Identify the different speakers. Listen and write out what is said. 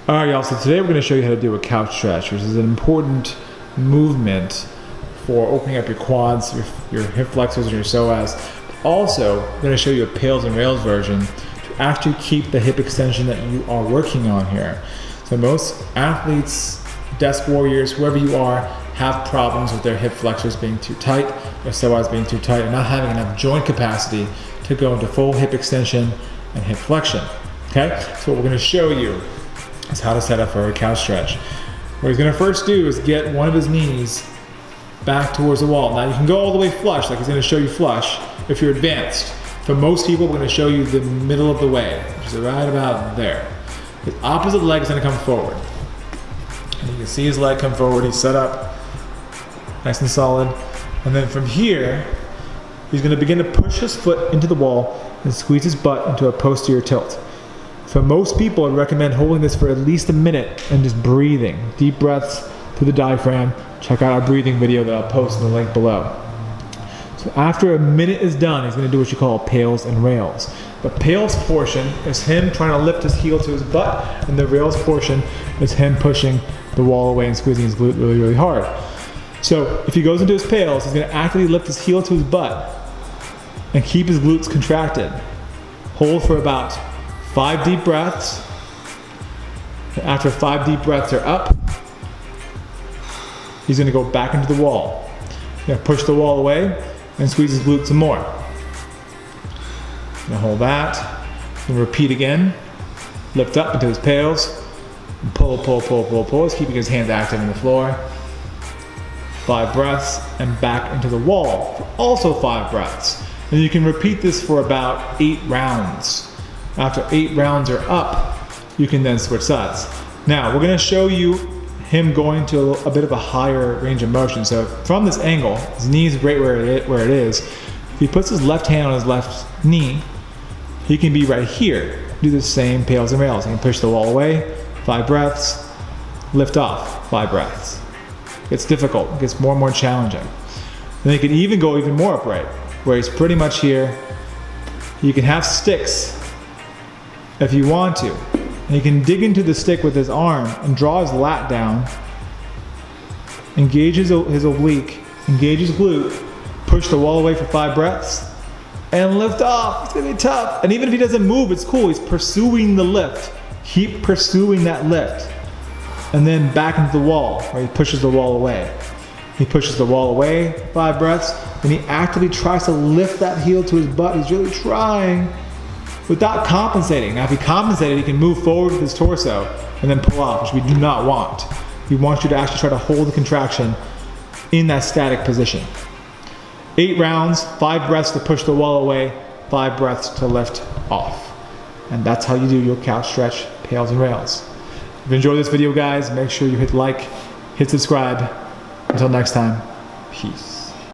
Speaker 1: All right, y'all, so today we're going to show you how to do a couch stretch, which is an important movement for opening up your quads, your hip flexors, and your psoas. Also, I'm going to show you a PAILs and rails version to actually keep the hip extension that you are working on here. So most athletes, desk warriors, whoever you are, have problems with their hip flexors being too tight, their psoas being too tight, and not having enough joint capacity to go into full hip extension and hip flexion. Okay, so what we're going to show you is how to set up for a couch stretch. What he's going to first do is get one of his knees back towards the wall. Now you can go all the way flush, like he's going to show you flush if you're advanced. For most people, we're going to show you the middle of the way, which is right about there. His opposite leg is going to come forward. And you can see his leg come forward. He's set up nice and solid. And then from here, he's going to begin to push his foot into the wall and squeeze his butt into a posterior tilt. For most people, I recommend holding this for at least a minute and just breathing. Deep breaths through the diaphragm. Check out our breathing video that I'll post in the link below. So after a minute is done, he's going to do what you call PAILs and rails. The PAILs portion is him trying to lift his heel to his butt, and the rails portion is him pushing the wall away and squeezing his glute really, really hard. So if he goes into his PAILs, he's going to actively lift his heel to his butt and keep his glutes contracted. Hold for about 5 deep breaths. After 5 deep breaths are up, he's going to go back into the wall. He's going to push the wall away and squeeze his glutes some more. Going to hold that. And repeat again. Lift up into his PAILs. And pull, pull, pull, pull, pull. He's keeping his hands active on the floor. 5 breaths and back into the wall for also 5 breaths. And you can repeat this for about 8 rounds. After 8 rounds are up, you can then switch sides. Now, we're going to show you him going to a bit of a higher range of motion. So from this angle, his knee is right where it is. If he puts his left hand on his left knee, he can be right here. Do the same PAILs and rails. He can push the wall away, 5 breaths, lift off, 5 breaths. It's difficult, it gets more and more challenging. Then he can even go even more upright, where he's pretty much here. You can have sticks if you want to. And he can dig into the stick with his arm and draw his lat down, engage his oblique, engage his glute, push the wall away for 5 breaths, and lift off. It's gonna be tough. And even if he doesn't move, it's cool. He's pursuing the lift. Keep pursuing that lift. And then back into the wall, where he pushes the wall away. He pushes the wall away, 5 breaths, and he actively tries to lift that heel to his butt. He's really trying without compensating. Now, if he compensated, he can move forward with his torso and then pull off, which we do not want. We want you to actually try to hold the contraction in that static position. 8 rounds, 5 breaths to push the wall away, 5 breaths to lift off. And that's how you do your couch stretch, PAILs and rails. If you enjoyed this video, guys, make sure you hit like, hit subscribe. Until next time, peace.